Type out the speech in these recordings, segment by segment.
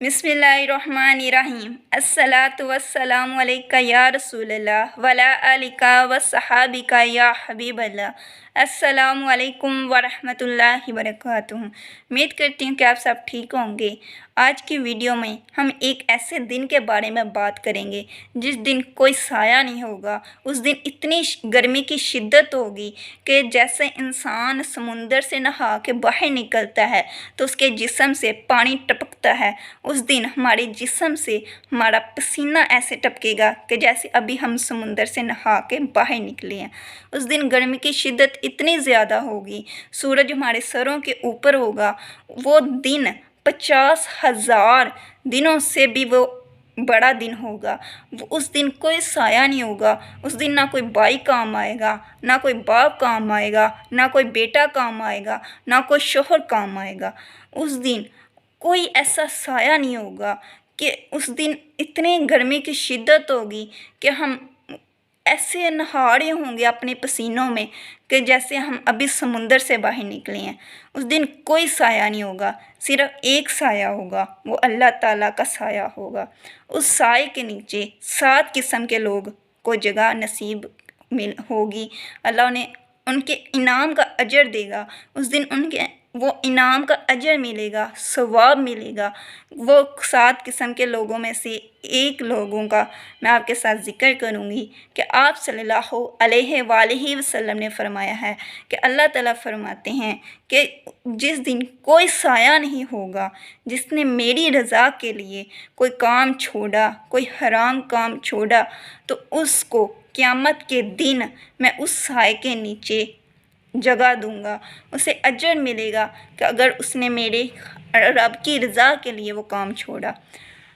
बिस्मिल्लाहिर्रहमानिर्रहीम। अस्सलातु वस्सलामु अलैका या रसूलल्लाह वला आलिका वस्सहाबिका या हबीबल्लाह। अस्सलामु अलैकुम वरहमतुल्लाहि वबरकातुहू। उम्मीद करती हूँ कि आप सब ठीक होंगे। आज की वीडियो में हम एक ऐसे दिन के बारे में बात करेंगे जिस दिन कोई साया नहीं होगा। उस दिन इतनी गर्मी की शिद्दत होगी कि जैसे इंसान समुंदर से नहा के बाहर निकलता है तो उसके जिस्म से पानी टपकता है, उस दिन हमारे जिस्म से हमारा पसीना ऐसे टपकेगा कि जैसे अभी हम समुंदर से नहा के बाहर निकले हैं। उस दिन गर्मी की शिद्दत इतनी ज़्यादा होगी, सूरज हमारे सरों के ऊपर होगा। वो दिन 50,000 दिनों से भी वो बड़ा दिन होगा। उस दिन कोई साया नहीं होगा। उस दिन ना कोई भाई काम आएगा, ना कोई बाप काम आएगा, ना कोई बेटा काम आएगा, ना कोई शोहर काम आएगा। उस दिन कोई ऐसा साया नहीं होगा कि उस दिन इतनी गर्मी की शिद्दत होगी कि हम ऐसे नहा रहे होंगे अपने पसीनों में कि जैसे हम अभी समुंदर से बाहर निकले हैं। उस दिन कोई साया नहीं होगा, सिर्फ एक साया होगा, वो अल्लाह ताला का साया होगा। उस साए के नीचे 7 किस्म के लोग को जगह नसीब मिल होगी। अल्लाह उन्हें उनके इनाम का अजर देगा। उस दिन उनके वो इनाम का अजर मिलेगा, सवाब मिलेगा। वो 7 किस्म के लोगों में से एक लोगों का मैं आपके साथ ज़िक्र करूँगी कि आप सल्लल्लाहु अलैहि वसल्लम ने फरमाया है कि अल्लाह ताला फरमाते हैं कि जिस दिन कोई साया नहीं होगा, जिसने मेरी रज़ा के लिए कोई काम छोड़ा, कोई हराम काम छोड़ा, तो उसको क़यामत के दिन मैं उस साए के नीचे जगह दूंगा। उसे अजर मिलेगा कि अगर उसने मेरे रब की रज़ा के लिए वो काम छोड़ा।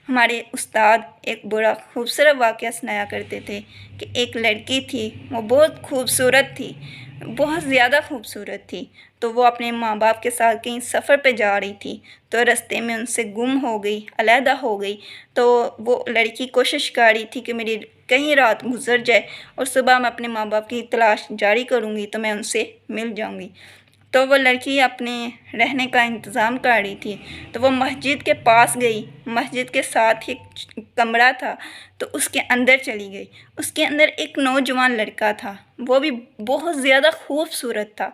हमारे उस्ताद एक बड़ा खूबसूरत वाक़या सुनाया करते थे कि एक लड़की थी, वो बहुत खूबसूरत थी, बहुत ज़्यादा खूबसूरत थी। तो वो अपने माँ बाप के साथ कहीं सफ़र पे जा रही थी, तो रास्ते में उनसे गुम हो गई, अलहदा हो गई। तो वो लड़की कोशिश कर रही थी कि मेरी कहीं रात गुजर जाए और सुबह मैं अपने माँ बाप की तलाश जारी करूँगी तो मैं उनसे मिल जाऊँगी। तो वो लड़की अपने रहने का इंतज़ाम कर रही थी, तो वो मस्जिद के पास गई। मस्जिद के साथ ही कमरा था, तो उसके अंदर चली गई। उसके अंदर एक नौजवान लड़का था, वो भी बहुत ज़्यादा खूबसूरत था।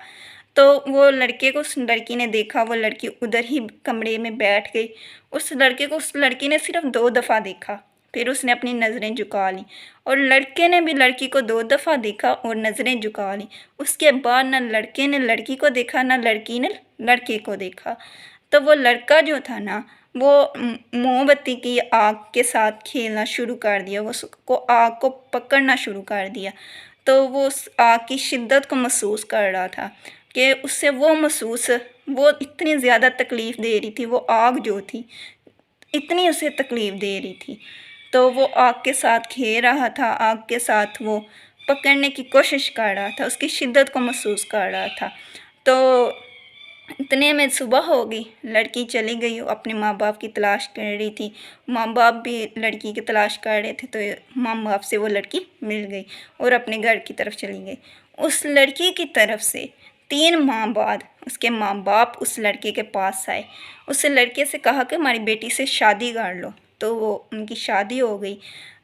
तो वो लड़के को उस लड़की ने देखा, वो लड़की उधर ही कमरे में बैठ गई। उस लड़के को उस लड़की ने सिर्फ 2 दफ़ा देखा, फिर उसने अपनी नज़रें झुका लीं, और लड़के ने भी लड़की को 2 दफ़ा देखा और नज़रें झुका लीं। उसके बाद ना लड़के ने लड़की को देखा, ना लड़की ने लड़के को देखा। तो वो लड़का जो था ना, वो मोमबत्ती की आग के साथ खेलना शुरू कर दिया, वो उसको आग को पकड़ना शुरू कर दिया। तो वो उस आग की शिद्दत को महसूस कर रहा था कि उससे वो इतनी ज़्यादा तकलीफ़ दे रही थी, वो आग जो थी इतनी उसे तकलीफ़ दे रही थी। तो वो आग के साथ खेल रहा था, आग के साथ वो पकड़ने की कोशिश कर रहा था, उसकी शिद्दत को महसूस कर रहा था। तो इतने में सुबह हो गई, लड़की चली गई, वो अपने माँ बाप की तलाश कर रही थी। माँ बाप भी लड़की की तलाश कर रहे थे, तो माँ बाप से वो लड़की मिल गई और अपने घर की तरफ चली गई। उस लड़की की तरफ से 3 माह बाद उसके माँ बाप उस लड़के के पास आए। उस लड़के से कहा कि हमारी बेटी से शादी कर लो। तो वो उनकी शादी हो गई।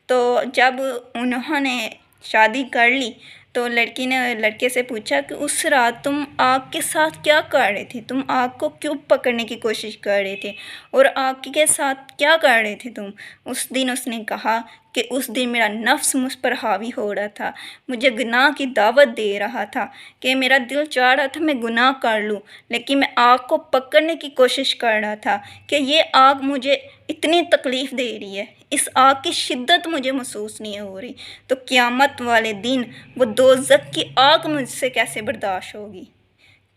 तो जब उन्होंने शादी कर ली, तो लड़की ने लड़के से पूछा कि उस रात तुम आग के साथ क्या कर रहे थे? तुम आग को क्यों पकड़ने की कोशिश कर रहे थे और आग के साथ क्या कर रहे थे तुम? उस दिन उसने कहा कि उस दिन मेरा नफ्स मुझ पर हावी हो रहा था, मुझे गुनाह की दावत दे रहा था कि मेरा दिल चाह रहा था मैं गुनाह कर लूँ, लेकिन मैं आग को पकड़ने की कोशिश कर रहा था कि ये आग मुझे इतनी तकलीफ़ दे रही है, इस आग की शिद्दत मुझे महसूस नहीं हो रही। तो क़यामत वाले दिन वो दोज़ख की आग मुझसे कैसे बर्दाश्त होगी?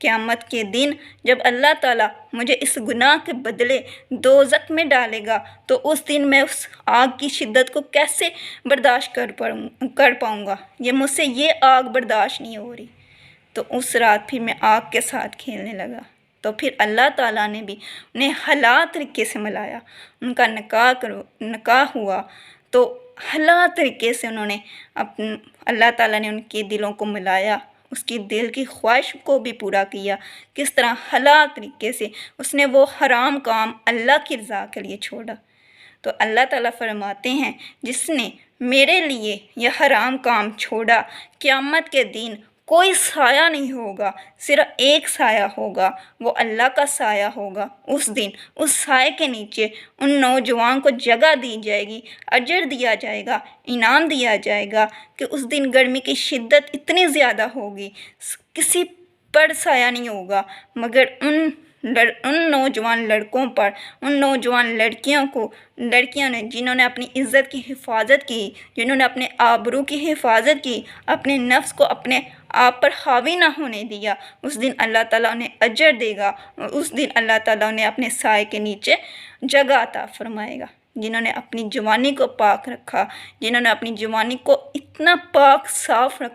क़यामत के दिन जब अल्लाह ताला मुझे इस गुनाह के बदले दोज़ख में डालेगा, तो उस दिन मैं उस आग की शिद्दत को कैसे बर्दाश्त कर पाऊँगा? ये मुझसे ये आग बर्दाश्त नहीं हो रही। तो उस रात फिर मैं आग के साथ खेलने लगा। तो फिर अल्लाह ताला ने भी उन्हें हलाल तरीके से मिलाया, उनका निकाह हुआ। तो हलाल तरीके से उन्होंने अल्लाह ताला ने उनके दिलों को मिलाया اس کی دل کی خواہش کو بھی پورا کیا، کس طرح حلال طریقے سے اس نے وہ حرام کام اللہ کی رضا کے لیے چھوڑا۔ تو اللہ تعالیٰ فرماتے ہیں جس نے میرے لیے یہ حرام کام چھوڑا، قیامت کے دن کوئی سایہ نہیں ہوگا، صرف ایک سایہ ہوگا، وہ اللہ کا سایہ ہوگا۔ اس دن اس سائے کے نیچے ان نوجوان کو جگہ دی جائے گی، اجر دیا جائے گا، انعام دیا جائے گا کہ اس دن گرمی کی شدت اتنی زیادہ ہوگی، کسی پر سایہ نہیں ہوگا مگر ان نوجوان لڑکوں پر، ان نوجوان لڑکیوں نے جنہوں نے اپنی عزت کی حفاظت کی، جنہوں نے اپنے آبرو کی حفاظت کی، اپنے نفس کو اپنے آپ پر حاوی نہ ہونے دیا، اس دن اللہ تعالیٰ انہیں اجر دے گا، اس دن اللہ تعالیٰ انہیں اپنے سائے کے نیچے جگہ عطا فرمائے گا۔ جنہوں نے اپنی جوانی کو پاک رکھا، جنہوں نے اپنی جوانی کو اتنا پاک صاف رکھا